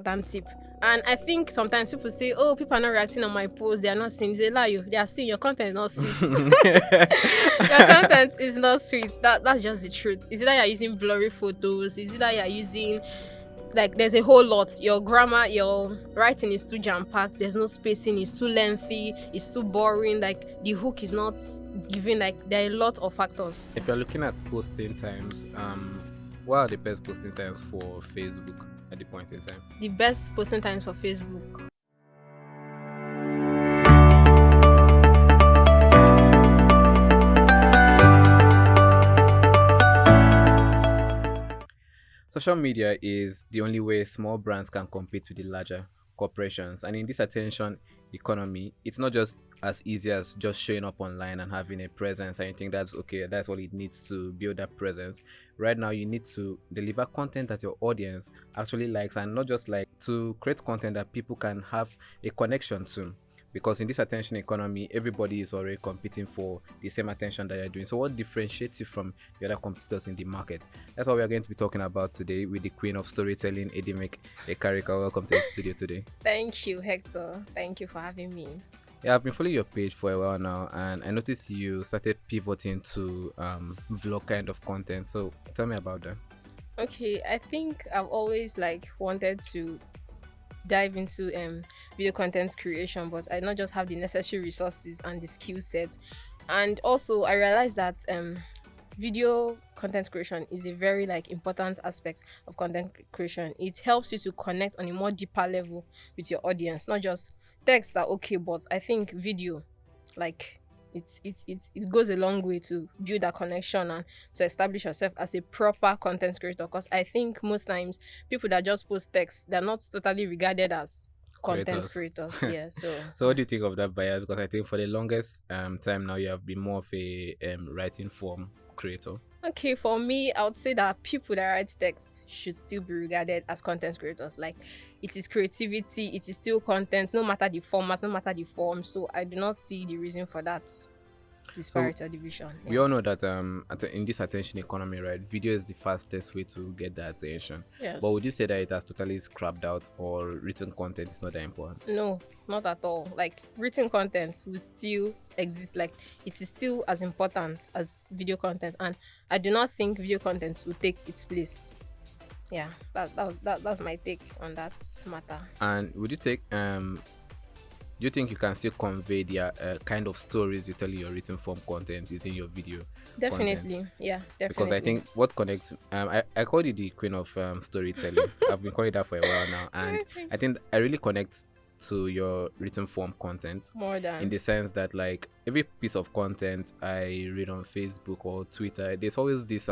Than tip. And I think sometimes people say, "Oh, people are not reacting on my post. They are not seeing." They lie you. They are seeing your content is not sweet. Your content is not sweet. That's just the truth. Is it that you're using blurry photos? Is it that you're using like there's a whole lot? Your grammar, your writing is too jam packed. There's no spacing. It's too lengthy. It's too boring. Like the hook is not giving. Like there are a lot of factors. If you're looking at posting times, what are the best posting times for Facebook at the point in time? The best posting times for Facebook. Social media is the only way small brands can compete with the larger corporations. And in this attention economy, it's not just as easy as just showing up online and having a presence. And I think that's okay. That's all it needs to build that presence. Right now, you need to deliver content that your audience actually likes, and not just like to create content that people can have a connection to. Because in this attention economy, everybody is already competing for the same attention that you're doing. So what differentiates you from the other competitors in the market? That's what we are going to be talking about today with the queen of storytelling, Edimek Ekarika. Welcome to the studio today. Thank you, Hector. Thank you for having me. Yeah, I've been following your page for a while now, and I noticed you started pivoting to vlog kind of content. So tell me about that. Okay, I think I've always wanted to dive into video content creation, but I not just have the necessary resources and the skill set. And also I realized that video content creation is a very important aspect of content creation. It helps you to connect on a more deeper level with your audience. Not just text are okay, but I think video, it goes a long way to build that connection and to establish yourself as a proper content creator. Because I think most times people that just post text, they're not totally regarded as content creators. Yeah. So what do you think of that bias? Because I think for the longest time now, you have been more of a writing form creator. Okay, for me, I would say that people that write text should still be regarded as content creators. Like, it is creativity, it is still content, no matter the format, no matter the form. So I do not see the reason for that disparity or division. We all know that in this attention economy, right, video is the fastest way to get that attention. Yes. But would you say that it has totally scrapped out, or written content is not that important? No, not at all. Like, written content will still exist. Like, it is still as important as video content, and I do not think video content will take its place. Yeah, that's my take on that matter. And would you take do you think you can still convey the kind of stories you tell in your written form content is in your video? Definitely, content? Yeah, definitely. Because I think what connects, I called you the queen of storytelling. I've been calling that for a while now, and I think I really connect to your written form content more than, in the sense that like every piece of content I read on Facebook or Twitter, there's always this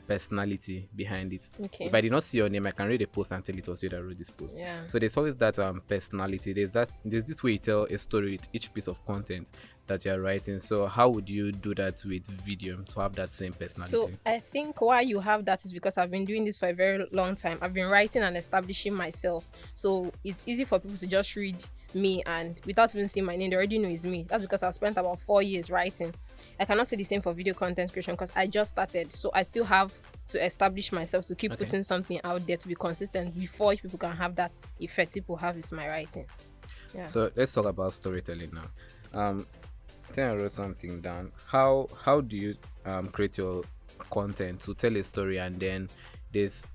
personality behind it. Okay. If I did not see your name, I can read a post and tell it was you that wrote this post. Yeah. So there's always that personality. There's this way you tell a story with each piece of content that you're writing. So how would you do that with video to have that same personality? So I think why you have that is because I've been doing this for a very long time. I've been writing and establishing myself. So it's easy for people to just read me, and without even seeing my name, they already know it's me. That's because I've spent about 4 years writing. I cannot say the same for video content creation because I just started. So I still have to establish myself, to keep putting something out there, to be consistent before people can have that effect people have with my writing. Yeah. So let's talk about storytelling now. I think I wrote something down. How do you create your content to tell a story, and then there's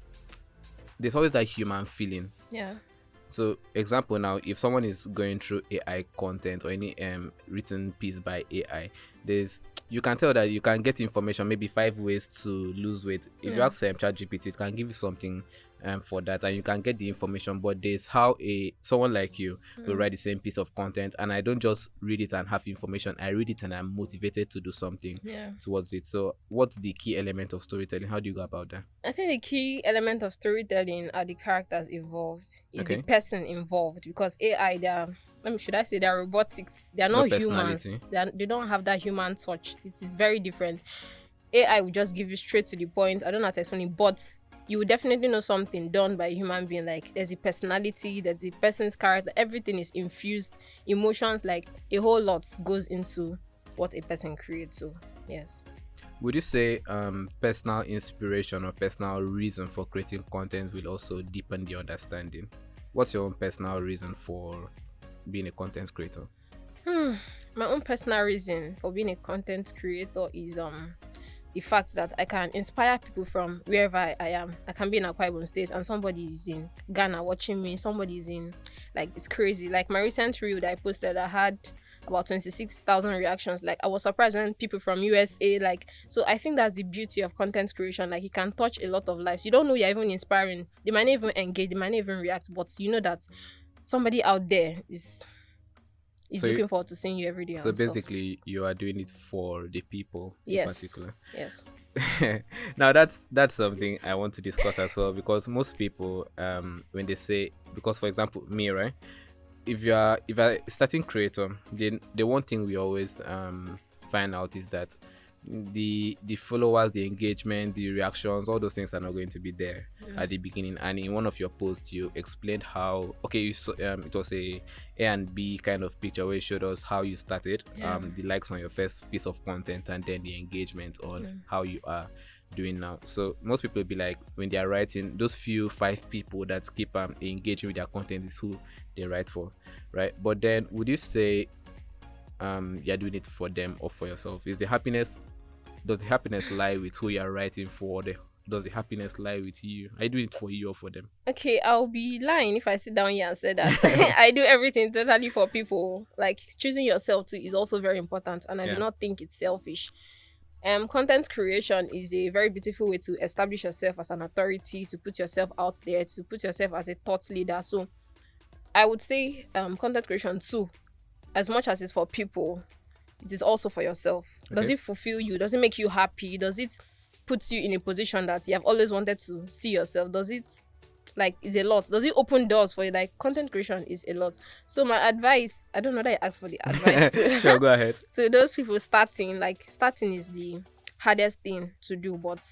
always that human feeling. Yeah. So example now, if someone is going through AI content or any written piece by AI, you can tell that you can get information, maybe 5 ways to lose weight. If you ask ChatGPT, it can give you something for that, and you can get the information. But there's how someone like you will write the same piece of content, and I don't just read it and have information. I read it and I'm motivated to do something towards it. So what's the key element of storytelling? How do you go about that? I think the key element of storytelling are the characters involved, is the person involved, because AI, should I say they're robotics. They are not humans. They don't have that human touch. It is very different. AI will just give you straight to the point. I don't know how to explain it, but you will definitely know something done by a human being. Like, there's a personality, there's the person's character, everything is infused, emotions, like a whole lot goes into what a person creates. So yes. Would you say personal inspiration or personal reason for creating content will also deepen the understanding? What's your own personal reason for being a content creator? Hmm. My own personal reason for being a content creator is the fact that I can inspire people from wherever I am. I can be in Akwa Ibom State and somebody is in Ghana watching me. Somebody is in, like, it's crazy. Like my recent reel that I posted, I had about 26,000 reactions. Like I was surprised when people from USA, like, so I think that's the beauty of content creation. Like you can touch a lot of lives. You don't know you're even inspiring. They might not even engage, they might not even react, but you know that somebody out there is So you- looking forward to seeing you every day So and stuff. basically, you are doing it for the people in Yes. particular. Yes. Now that's something I want to discuss as well, because most people when they say, because for example me, right, if you're a starting creator, then the one thing we always find out is that the followers, the engagement, the reactions, all those things are not going to be there at the beginning. And in one of your posts you explained how, okay, you saw, it was a and B kind of picture where you showed us how you started, the likes on your first piece of content, and then the engagement on how you are doing now. So most people will be like, when they are writing, those few 5 people that keep engaging with their content is who they write for, right? But then would you say you're doing it for them or for yourself? Does the happiness lie with who you're writing for, or does the happiness lie with you? Are you doing it for you or for them? Okay, I'll be lying if I sit down here and say that I do everything totally for people. Like choosing yourself too is also very important, and I do not think it's selfish. Content creation is a very beautiful way to establish yourself as an authority, to put yourself out there, to put yourself as a thought leader. So I would say content creation too, as much as it's for people, it is also for yourself. Does Okay. it fulfill you? Does it make you happy? Does it put you in a position that you have always wanted to see yourself? Does it, like, it's a lot? Does it open doors for you? Like content creation is a lot. So my advice, I don't know that I asked for the advice to Sure, go ahead. to those people starting. Like starting is the hardest thing to do, but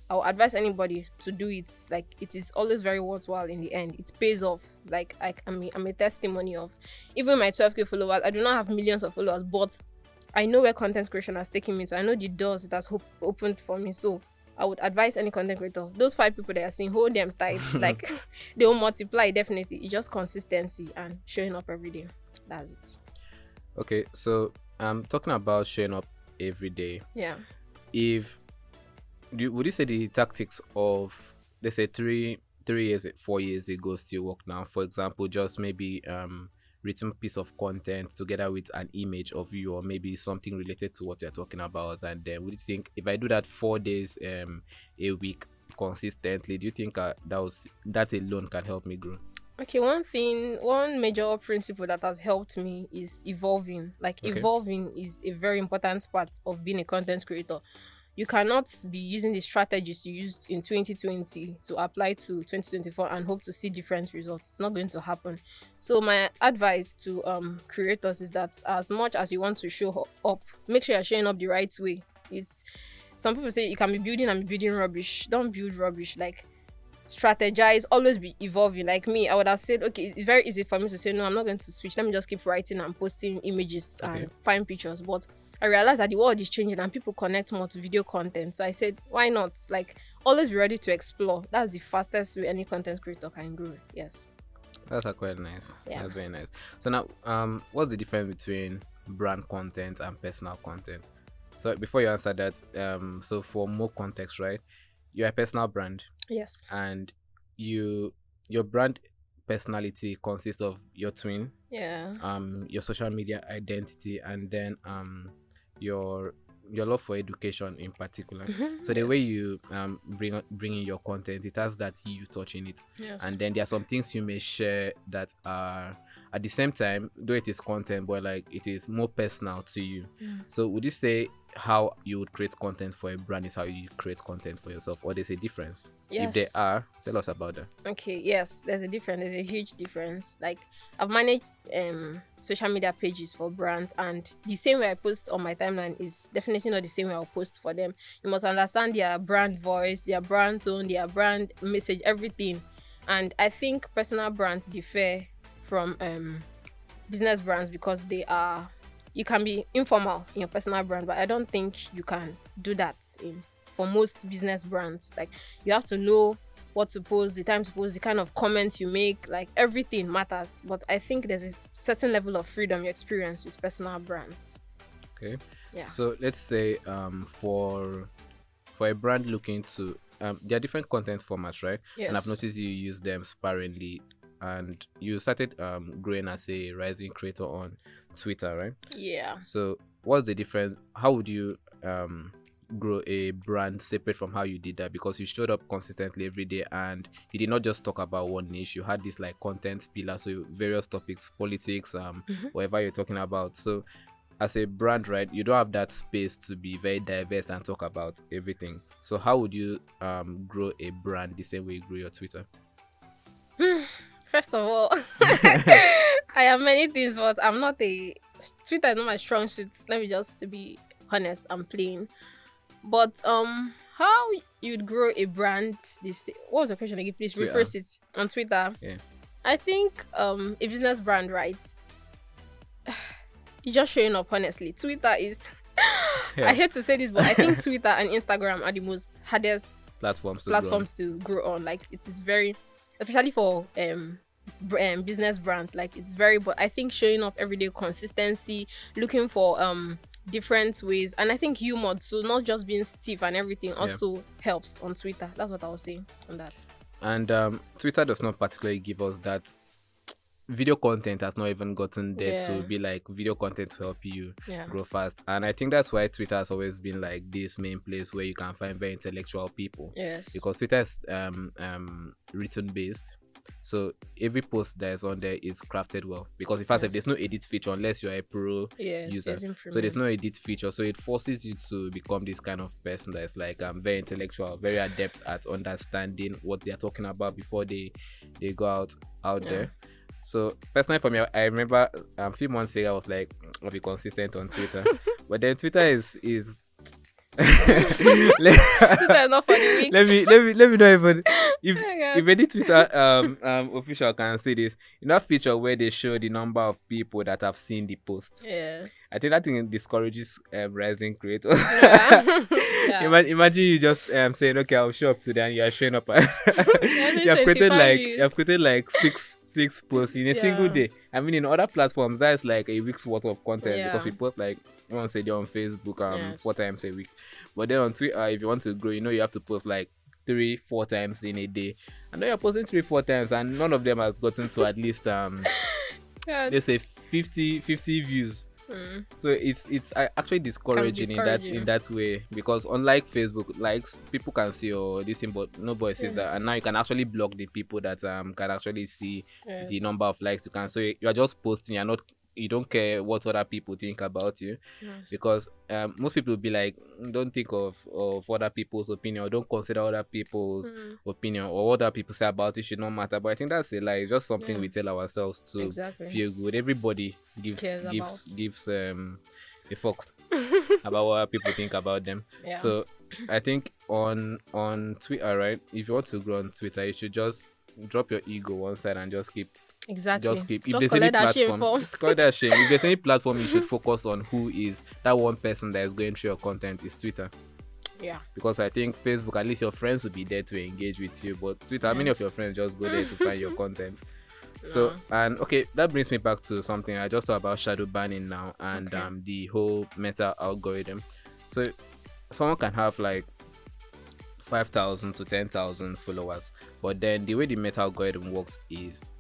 I'll advise anybody to do it. Like it is always very worthwhile in the end. It pays off. Like I'm a testimony of even my 12K followers. I do not have millions of followers, but I know where content creation has taken me to. I know the doors it has opened for me. So I would advise any content creator, those 5 people that are saying, hold them tight. Like they will multiply definitely. It's just consistency and showing up every day. That's it. Okay, so talking about showing up every day, Yeah. would you say the tactics of, let's say, 3 years 4 years ago still work now? For example, just maybe written piece of content together with an image of you, or maybe something related to what you're talking about, and then would you think if I do that 4 days a week consistently, do you think that alone can help me grow? Okay, one major principle that has helped me is evolving. Like Okay. evolving is a very important part of being a content creator. You cannot be using the strategies you used in 2020 to apply to 2024 and hope to see different results. It's not going to happen. So my advice to creators is that as much as you want to show up, make sure you're showing up the right way. It's some people say you can be building and be building rubbish. Don't build rubbish. Like strategize, always be evolving. Like me, I would have said, okay, it's very easy for me to say, no, I'm not going to switch. Let me just keep writing and posting images and fine pictures. But I realized that the world is changing and people connect more to video content. So I said, why not? Like, always be ready to explore. That's the fastest way any content creator can grow. Yes. That's quite nice. Yeah. That's very nice. So now, what's the difference between brand content and personal content? So before you answer that, so for more context, right? You're a personal brand, Yes. and your brand personality consists of your twin, Yeah. your social media identity, and then your love for education in particular. So the way you bring in your content, it has that you touch in it. Yes. And then there are some things you may share that are at the same time, though it is content, but like it is more personal to you. So would you say how you would create content for a brand is how you create content for yourself, or there's a difference? Yes. If there are, tell us about that. Okay, yes, there's a difference. There's a huge difference. Like I've managed social media pages for brands, and the same way I post on my timeline is definitely not the same way I'll post for them. You must understand their brand voice, their brand tone, their brand message, everything. And I think personal brands differ from business brands because they are you can be informal in your personal brand, but I don't think you can do that for most business brands. Like, you have to know what to post, the time to post, the kind of comments you make, like everything matters. But I think there's a certain level of freedom you experience with personal brands. Okay. Yeah. So let's say for a brand looking to there are different content formats, right? Yes. And I've noticed you use them sparingly, and you started growing as a rising creator on Twitter, right? Yeah. So what's the difference? How would you grow a brand separate from how you did that? Because you showed up consistently every day, and you did not just talk about one niche. You had this like content pillar, so various topics, politics, whatever you're talking about. So as a brand, right, you don't have that space to be very diverse and talk about everything. So how would you grow a brand the same way you grow your Twitter? First of all, I have many things, but I'm not Twitter is not my strong suit. Let me just, to be honest, I'm plain. But how you'd grow a brand? What was the question again? Please Twitter. rephrase it. On Twitter. Yeah. I think a business brand, right? You're just showing up, honestly. Twitter is Yeah. I hate to say this, but I think Twitter and Instagram are the most hardest Platforms to grow on. Like, it is very, especially for business brands, like, it's very, but I think showing up every day, consistency, looking for different ways, and I think humor, so not just being stiff and everything, also helps on Twitter. That's what I was saying on that. And Twitter does not particularly give us that. Video content has not even gotten there to be like video content to help you grow fast. And I think that's why Twitter has always been like this main place where you can find very intellectual people. Yes. Because Twitter is written based. So every post that is on there is crafted well. Because in fact, if there's no edit feature, unless you're a pro user, so there's no edit feature. So it forces you to become this kind of person that is like very intellectual, very adept at understanding what they're talking about before they go out there. So personally for me, I remember a few months ago I was like, I'll be consistent on Twitter. But then Twitter is Twitter is not for the weak. let me not even if any Twitter official can see this, in that feature where they show the number of people that have seen the post. Yes. I think that thing discourages rising creators. Yeah. Imagine you just saying, okay, I'll show up today, and you are showing up. you have created like six posts in a single day. I mean, in other platforms, that's like a week's worth of content because we post like once a day on Facebook, 4 times a week. But then on Twitter, if you want to grow, you have to post like 3-4 times in a day. And then you're posting 3-4 times, and none of them has gotten to at least let's say 50 views. So it's actually discouraging in that way, because unlike Facebook, likes, people can see this thing, but nobody sees that. And now you can actually block the people that can actually see the number of likes you can. So you are just posting, you don't care what other people think about you, because most people will be like, don't think of other people's opinion, or don't consider other people's opinion, or what other people say about you should not matter. But I think that's a lie. It's just something we tell ourselves to feel good. Everybody gives a fuck about what people think about them. So I think on Twitter, right, if you want to grow on Twitter, you should just drop your ego one side and just keep. Exactly. Just keep. If there's any platform, call that shame. If there's any platform you should focus on, who is that one person that is going through your content, is Twitter. Yeah. Because I think Facebook, at least your friends will be there to engage with you. But Twitter, how many of your friends just go there to find your content? So, and okay, that brings me back to something I just thought about, shadow banning now, and the whole meta algorithm. So someone can have like 5,000 to 10,000 followers, but then the way the meta algorithm works is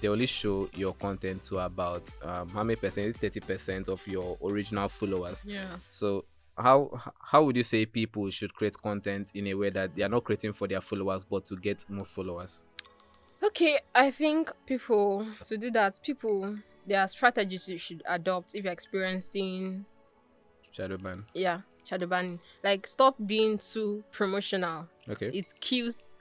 they only show your content to about how many percent? 30% of your original followers. So how would you say people should create content in a way that they are not creating for their followers but to get more followers? Okay, I think people, to do that, there are strategies you should adopt if you're experiencing shadow ban. Shadow banning. Like, stop being too promotional. Okay. It kills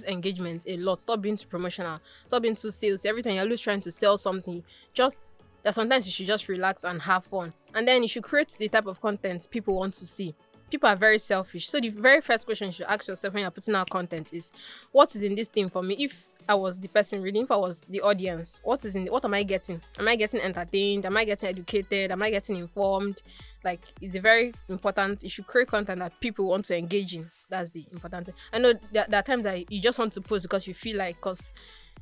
engagement a lot. Stop being too promotional. Stop being too sales. Every time you're always trying to sell something. Just that sometimes you should just relax and have fun. And then you should create the type of content people want to see. People are very selfish. So the very first question you should ask yourself when you're putting out content is, what is in this thing for me? If I was the person reading, if I was the audience, what am I getting? Am I getting entertained? Am I getting educated? Am I getting informed? Like, it's a very important. You should create content that people want to engage in. That's the important thing. I know there are times that you just want to post because you feel like, because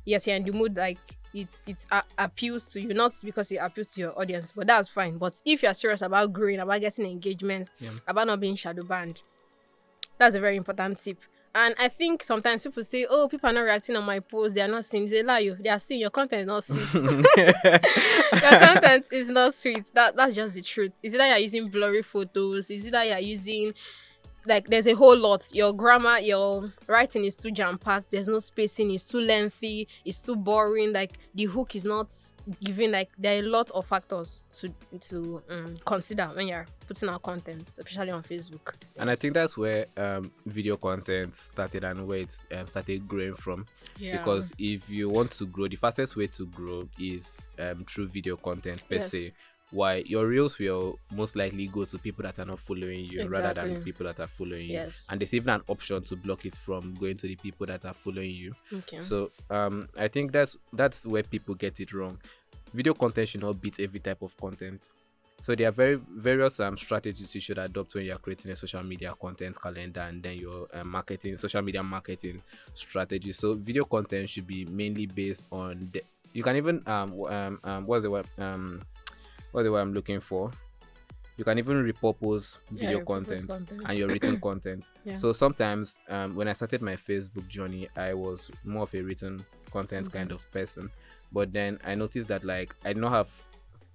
yes, you're in the mood, like it appeals to you, not because it appeals to your audience, but that's fine. But if you're serious about growing, about getting engagement, about not being shadow banned, that's a very important tip. And I think sometimes people say, oh, people are not reacting on my posts, they are not seeing. They lie you. They are seeing your content is not sweet. Your content is not sweet. That's just the truth. Is it that you're using blurry photos? Is it that you're using, like, there's a whole lot. Your grammar, your writing is too jam-packed. There's no spacing. It's too lengthy. It's too boring. Like, the hook is not giving. Like, there are a lot of factors to consider when you're putting out content, especially on Facebook. And I think that's where video content started and where it started growing from. Yeah. Because if you want to grow, the fastest way to grow is through video content per se. Why your reels will most likely go to people that are not following you rather than people that are following you. And there's even an option to block it from going to the people that are following you. So I think that's where people get it wrong. Video content should not beat every type of content. So there are various strategies you should adopt when you're creating a social media content calendar and then your social media marketing strategy. So video content should be mainly based on you can even what's the word I'm looking for? You can even repurpose video content and your written content. So sometimes when I started my Facebook journey, I was more of a written content kind of person. But then I noticed that, like, I did not have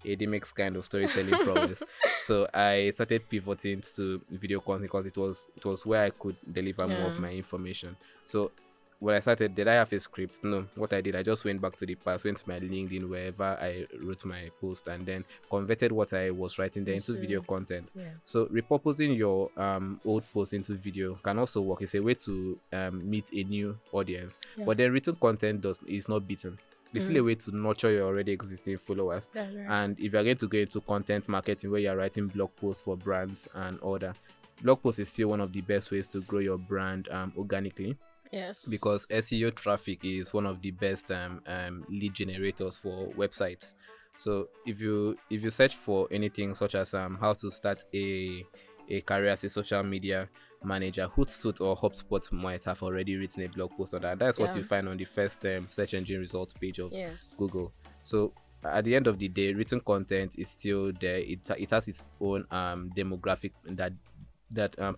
Ademix kind of storytelling prowess. So I started pivoting to video content because it was where I could deliver more of my information. So when I started, did I have a script? No. What I did, I just went back to the past, went to my LinkedIn, wherever I wrote my post, and then converted what I was writing there into video content. So repurposing your old post into video can also work. It's a way to meet a new audience. But then written content is not beaten. It's still a way to nurture your already existing followers. And if you're going to go into content marketing where you're writing blog posts for brands and all that, blog post is still one of the best ways to grow your brand organically. Because SEO traffic is one of the best lead generators for websites. So if you search for anything such as how to start a career as a social media manager, Hootsuite or HubSpot might have already written a blog post on that. That's what you find on the first search engine results page of Google. So at the end of the day, written content is still there. It has its own demographic that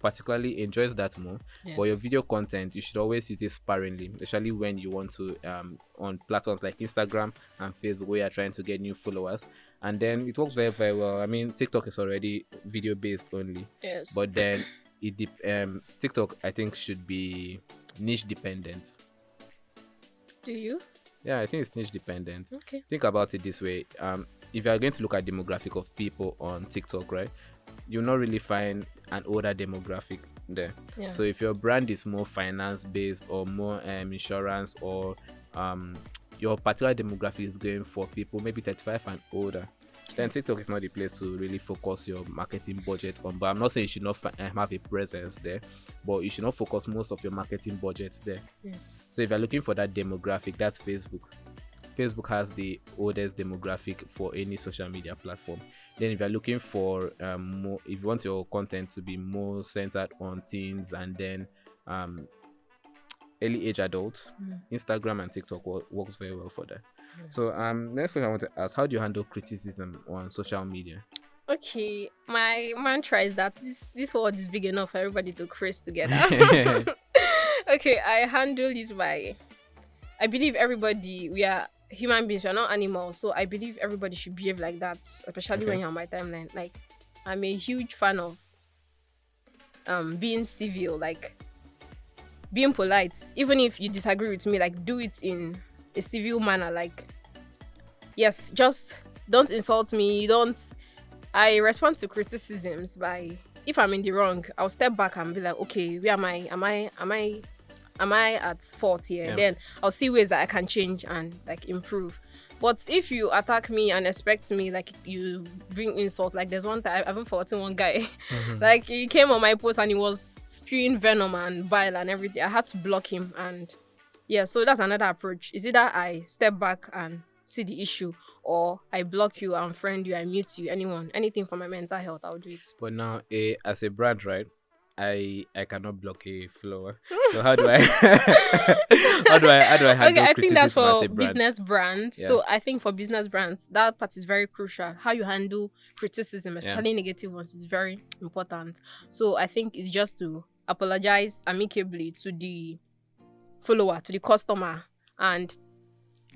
particularly enjoys that more. But your video content, you should always use it sparingly, especially when you want to on platforms like Instagram and Facebook where you're trying to get new followers. And then it works very, very well. I mean, TikTok is already video based only, but then TikTok, I think, should be niche dependent. Do you? Yeah, I think it's niche dependent. Think about it this way. If you're going to look at demographic of people on TikTok, right, you'll not really find an older demographic there. So if your brand is more finance based or more insurance, or your particular demographic is going for people maybe 35 and older, then TikTok is not the place to really focus your marketing budget on. But I'm not saying you should not have a presence there, but you should not focus most of your marketing budget there. So if you're looking for that demographic, that's Facebook. Facebook has the oldest demographic for any social media platform. Then if you're looking for more, if you want your content to be more centered on teens and then early age adults, Instagram and TikTok works very well for that. So next question I want to ask, how do you handle criticism on social media? Okay, my mantra is that this world is big enough for everybody to craze together. Okay, I handle it by, I believe everybody, we are human beings, we are not animals, so I believe everybody should behave like that, especially when you're on my timeline. Like, I'm a huge fan of being civil, like being polite. Even if you disagree with me, like, do it in a civil manner. Like, yes, just don't insult me. I respond to criticisms by, if I'm in the wrong, I'll step back and be like, okay, where am I at fault here? Then I'll see ways that I can change and like improve. But if you attack me and expect me, like, you bring insult, like there's one time, I haven't forgotten one guy, like he came on my post and he was spewing venom and bile and everything. I had to block him, and Yeah, so that's another approach. Is either I step back and see the issue, or I block you, I unfriend you, I mute you, anything for my mental health, I'll do it. But now, as a brand, right? I cannot block a follower. So how do I how do I Okay, handle I think that's criticism as for a brand? business brands. Yeah. So I think for business brands, that part is very crucial. How you handle criticism, Yeah. especially negative ones, is very important. So I think it's just to apologize amicably to the follower, to the customer, and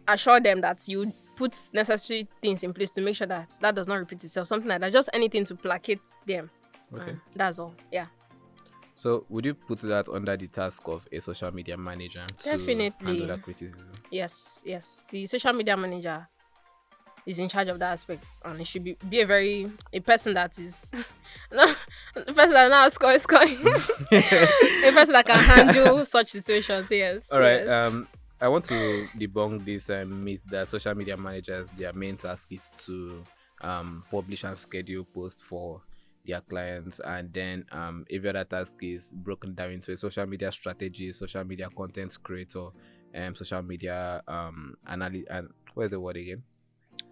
assure them that you put necessary things in place to make sure that that does not repeat itself. Something like that. Just anything to placate them. Okay. That's all. Yeah. So would you put that under the task of a social media manager to Definitely. handle that criticism? Yes. The social media manager is in charge of that aspect, and it should be a person that is a person that knows score, a person that can handle such situations. Yes. All right. Yes. I want to debunk this myth that social media managers, their main task is to publish and schedule posts for their clients, and then every other task is broken down into a social media strategy, social media content creator, social media analyst, and what is the word again?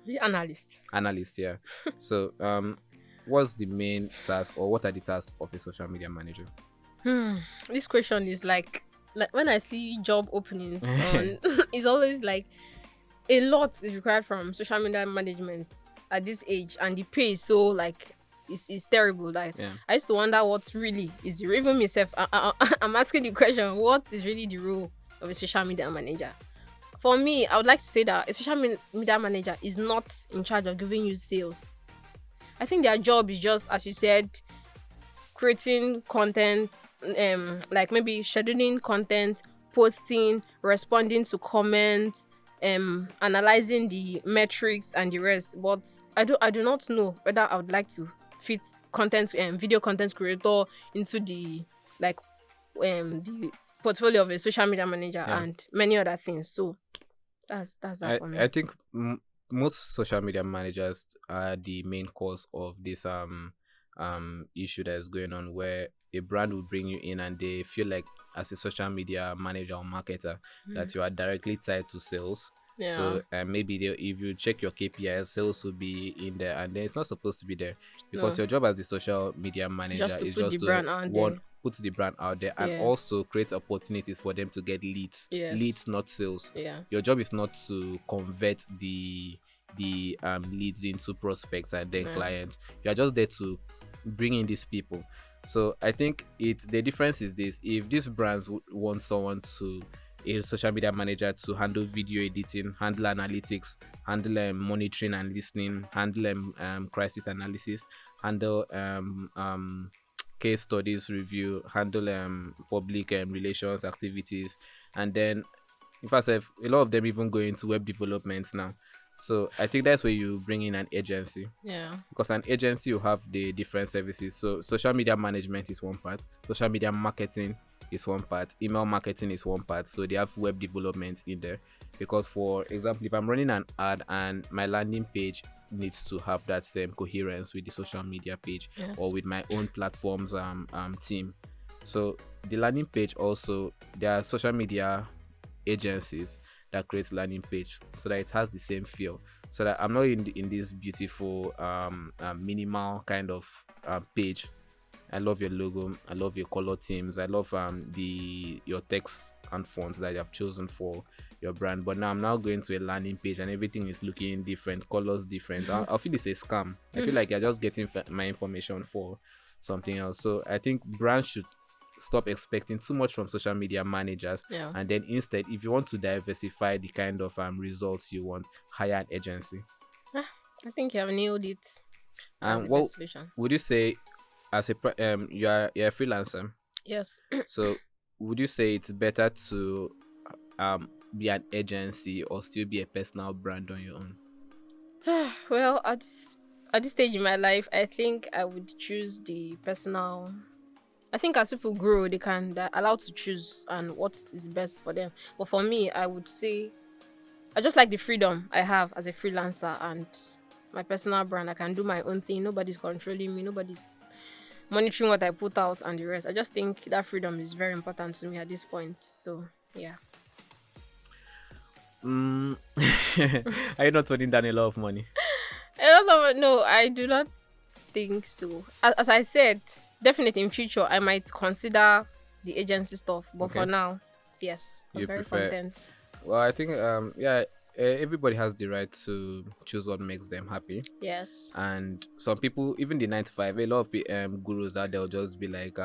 The analyst. Analyst, yeah. So what's the main task, or what are the tasks of a social media manager? This question is like when I see job openings on, it's always like a lot is required from social media management at this age, and the pay is so like it's terrible. Like Yeah. I used to wonder what really is the role. Even myself, I'm asking the question: what is really the role of a social media manager? For me, I would like to say that a social media manager is not in charge of giving you sales. I think their job is just, as you said, creating content, like maybe scheduling content, posting, responding to comments, analyzing the metrics and the rest. But I do not know whether I would like to fit content, video content creator into the the portfolio of a social media manager, Yeah. and many other things. So that's that for me. I think most social media managers are the main cause of this issue that is going on, where a brand will bring you in and they feel like, as a social media manager or marketer, that you are directly tied to sales. Yeah. So maybe if you check your KPIs, sales will be in there, and then it's not supposed to be there, because No. your job as the social media manager Just to is put just the brand out there. put the brand out there, and Yes. also create opportunities for them to get leads. Yes. Leads, not sales. Yeah. Your job is not to convert the leads into prospects and then Yeah. clients. You are just there to bring in these people. So I think the difference is this: if these brands want someone a social media manager to handle video editing, handle analytics, handle monitoring and listening, handle crisis analysis, handle case studies review, handle public relations activities, and then in fact a lot of them even go into web development now. So I think that's where you bring in an agency, Yeah. because an agency will have the different services. So social media management is one part, social media marketing is one part, email marketing is one part. So they have web development in there, because for example, if I'm running an ad and my landing page needs to have that same coherence with the social media page, Yes. or with my own platforms team. So the landing page also, there are social media agencies that creates landing page so that it has the same feel, so that I'm not in this beautiful minimal kind of page. I love your logo, I love your color themes, I love your text and fonts that you have chosen for your brand. But now I'm now going to a landing page and everything is looking different, colors different. I feel it's a scam. I feel like you're just getting my information for something else. So I think brands should stop expecting too much from social media managers, Yeah. and then instead, if you want to diversify the kind of results you want, hire an agency. I think you have nailed it. And That's the what best solution. would you say, as you're a freelancer, Yes. so would you say it's better to be an agency or still be a personal brand on your own? Well, at this stage in my life, I think I would choose the personal. I think as people grow, they're allowed to choose and what is best for them. But for me, I would say I just like the freedom I have as a freelancer and my personal brand. I can do my own thing. Nobody's controlling me. Nobody's monitoring what I put out and the rest. I just think that freedom is very important to me at this point. So yeah. Mm. Are you not turning down a lot of money? No, I do not think so. As I said, definitely in future I might consider the agency stuff, but for Okay. now, yes, I'm You very prefer. content. Well, I think yeah, everybody has the right to choose what makes them happy. Yes, And some people, even the 9 to 5, a lot of gurus out there will just be like,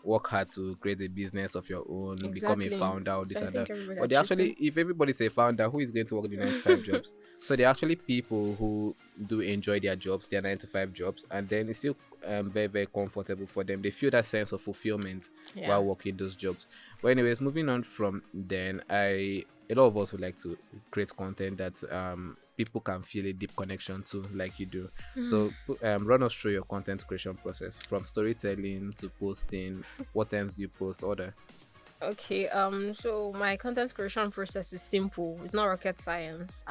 work hard to create a business of your own, become a exactly. founder, or So this I and think that. everybody are But they choosing. actually, if everybody's a founder, who is going to work the 9 to 5 jobs? So they're actually people who do enjoy their jobs, their 9 to 5 jobs, and then it's still very, very comfortable for them. They feel that sense of fulfillment Yeah. while working those jobs. But anyways, moving on from then, a lot of us would like to create content that people can feel a deep connection to, like you do. So run us through your content creation process, from storytelling to posting. What times do you post? Order. Okay. So my content creation process is simple. It's not rocket science.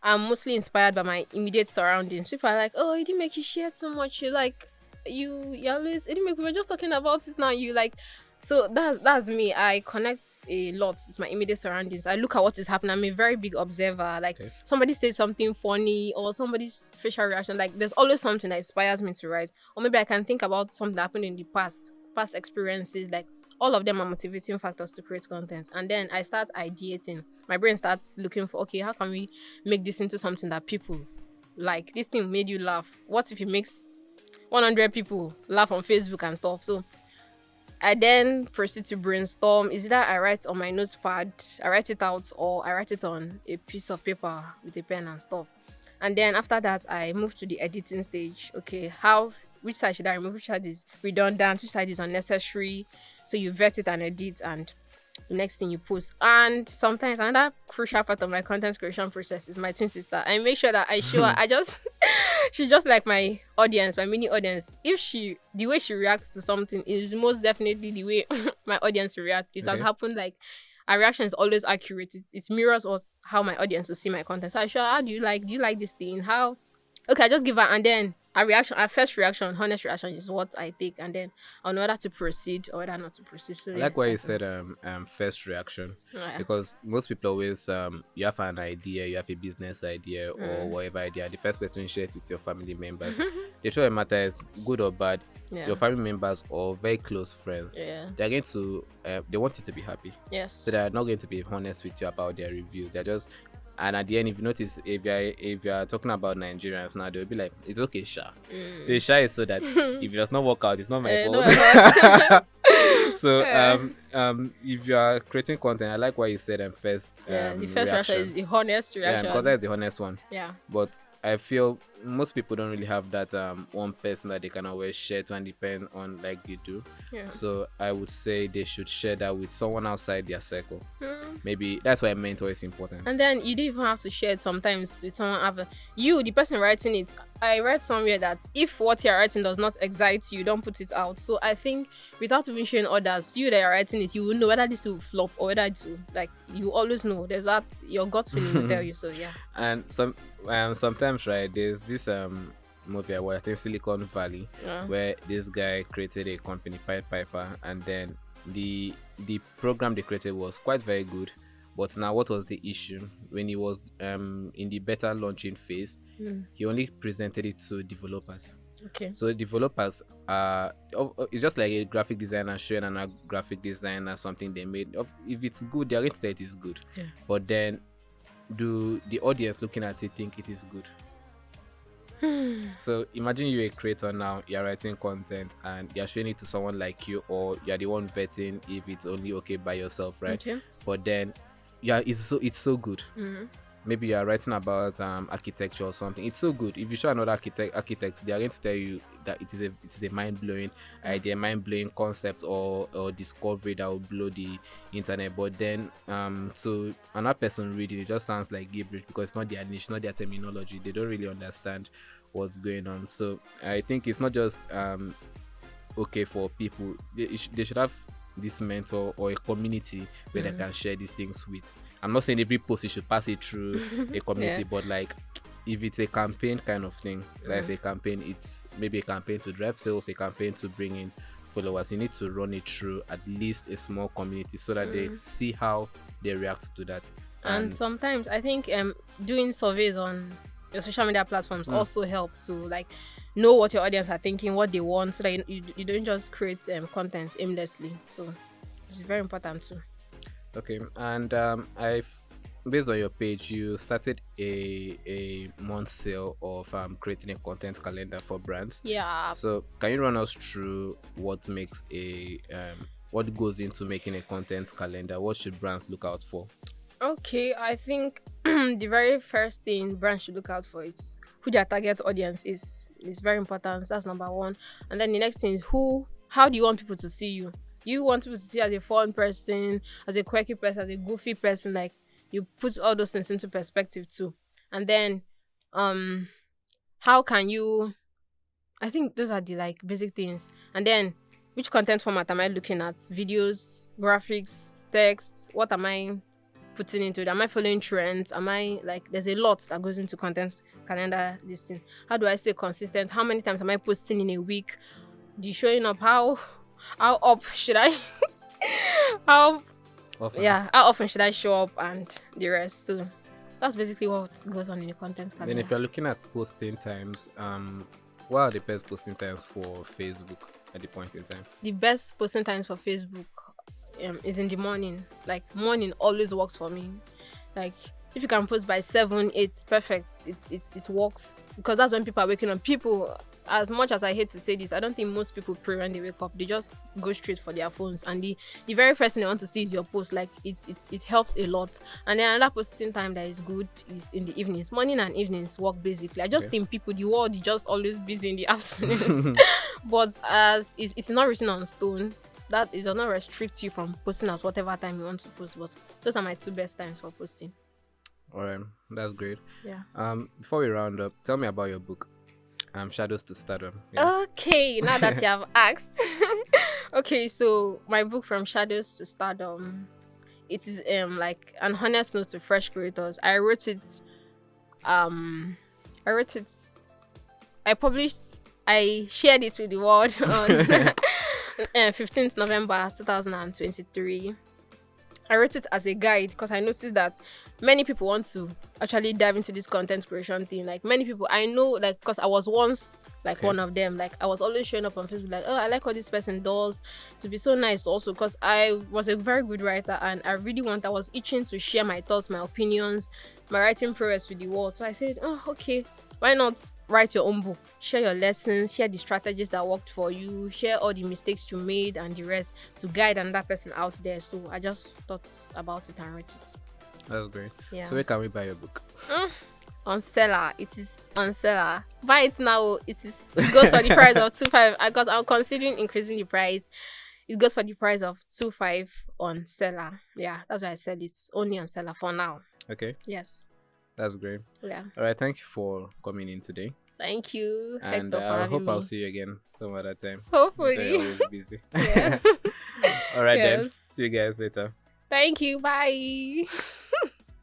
I'm mostly inspired by my immediate surroundings. People are like, "Oh, it didn't make you share so much. You like, you always. It didn't make. We were just talking about it now. You like." So that's me. I connect a lot with my immediate surroundings. I look at what is happening. I'm a very big observer. Like Okay. somebody says something funny or somebody's facial reaction. Like there's always something that inspires me to write. Or maybe I can think about something that happened in the past experiences. Like all of them are motivating factors to create content. And then I start ideating. My brain starts looking for, okay, how can we make this into something that people like? This thing made you laugh. What if it makes 100 people laugh on Facebook and stuff? So I then proceed to brainstorm. Is that I write on my notepad, I write it out, or I write it on a piece of paper with a pen and stuff. And then after that, I move to the editing stage. Okay, which side should I remove? Which side is redundant? Which side is unnecessary? So you vet it and edit, and the next thing you post. And sometimes another crucial part of my content creation process is my twin sister. I make sure that I show her. I just she's just like my audience, my mini audience. If the way she reacts to something is most definitely the way my audience react. It has Okay. happened. Like our reaction is always accurate. It mirrors how my audience will see my content. So I show her, how do you like this thing? How okay, I just give her, and then our first reaction, honest reaction is what I take, and then on whether to proceed or whether not to proceed. So I yeah, like why you that's it. said first reaction, Yeah. because most people always you have an idea, you have a business idea or whatever idea. The first person you share it with your family members. The truth of the matter is, good or bad, Yeah. your family members or very close friends, Yeah. they're going to they want you to be happy. Yes. So they're not going to be honest with you about their reviews. They're just, and at the end, if you notice, if you're talking about Nigerians now, they'll be like, it's okay, Sha. The Sha is so that if it does not work out, it's not my No, fault. I So Yeah. if you are creating content, I like what you said first. yeah, the first reaction is the honest Yeah, reaction. because that's the honest one. Yeah. But I feel most people don't really have that one person that they can always share to and depend on like you do. Yeah. So I would say they should share that with someone outside their circle. Mm. Maybe that's why a mentor is important. And then you don't even have to share it sometimes with someone other. You, the person writing it, I read somewhere that if what you're writing does not excite you, don't put it out. So I think without even showing others, you that are writing it, you will know whether this will flop or whether it will, like, you always know. There's that, your gut feeling will tell you. So yeah. And sometimes, right, there's this movie I watched, I think Silicon Valley, Yeah. where this guy created a company, Pied Piper, and then the program they created was quite very good. But now, what was the issue? When he was in the beta launching phase, he only presented it to developers. Okay. So developers are, it's just like a graphic designer showing another graphic designer something they made. If it's good, they're going to say it is good. Yeah. But then, do the audience looking at it think it is good? So imagine you're a creator now, you're writing content and you're showing it to someone like you, or you're the one vetting if it's only okay by yourself, right? Okay. But then, yeah, it's so good. Mhm. Maybe you're writing about architecture or something. It's so good. If you show another architects, they are going to tell you that it is a mind-blowing idea, mind-blowing concept or discovery that will blow the internet. But then to another person reading, it just sounds like gibberish because it's not their niche, not their terminology. They don't really understand what's going on. So I think it's not just okay for people. They should have this mentor or a community where they can share these things with. I'm not saying every post you should pass it through a community, Yeah. but like if it's a campaign kind of thing, like a campaign, it's maybe a campaign to drive sales, a campaign to bring in followers, you need to run it through at least a small community so that they see how they react to that. And sometimes I think doing surveys on your social media platforms also help to like know what your audience are thinking, what they want, so that you don't just create content aimlessly. So it's very important too. Okay, and I've based on your page, you started a month sale of creating a content calendar for brands. Yeah. So can you run us through what makes what goes into making a content calendar? What should brands look out for? Okay, I think the very first thing brands should look out for is who their target audience is. It's very important. That's number one. And then the next thing is how do you want people to see you? You want people to see you as a fun person, as a quirky person, as a goofy person. Like, you put all those things into perspective too. And then how can you, I think those are the like basic things. And then which content format am I looking at? Videos, graphics, text? What am I putting into it? Am I following trends? Am I like, there's a lot that goes into content calendar listing. How do I stay consistent? How many times am I posting in a week? The showing up, how up should I how often should I show up, and the rest too. That's basically what goes on in the content calendar. Then if you're looking at posting times, what are the best posting times for Facebook at the point in time? The best posting times for Facebook is in the morning. Like, morning always works for me. Like, if you can post by 7, it's perfect. It works, because that's when people are waking up. People, as much as I hate to say this, I don't think most people pray when they wake up. They just go straight for their phones, and the very first thing they want to see is your post. Like, it helps a lot. And then another posting time that is good is in the evenings. Morning and evenings work basically. I just think the world is just always busy in the afternoons. But as it's not written on stone, that it does not restrict you from posting at whatever time you want to post. But those are my 2 best times for posting. All right, that's great. Yeah. Before we round up, tell me about your book, Shadows to Stardom. Yeah. Okay, now that you have asked. Okay, so my book, From Shadows to Stardom, it is like an honest note to fresh creators. I shared it with the world on 15th November 2023. I wrote it as a guide because I noticed that many people want to actually dive into this content creation thing. Like, many people I know, like, because I was once like one of them. Like, I was always showing up on Facebook like, oh, I like what this person does. To be so nice also, because I was a very good writer, and I was itching to share my thoughts, my opinions, my writing progress with the world. So I said, oh, okay, why not write your own book? Share your lessons, share the strategies that worked for you, share all the mistakes you made and the rest, to guide another person out there. So I just thought about it and wrote it. That's great. Yeah. So where can we buy your book? On Seller. It is on Seller. Buy it now. It goes for the price of 2.5. Because I'm considering increasing the price. It goes for the price of 2.5 on Seller. Yeah, that's why I said it's only on Seller for now. Okay. Yes. That's great. Yeah. All right. Thank you for coming in today. Thank you. And I hope I'll see you again some other time. Hopefully. So you're always busy. Yeah. All right, Yes. then. See you guys later. Thank you. Bye.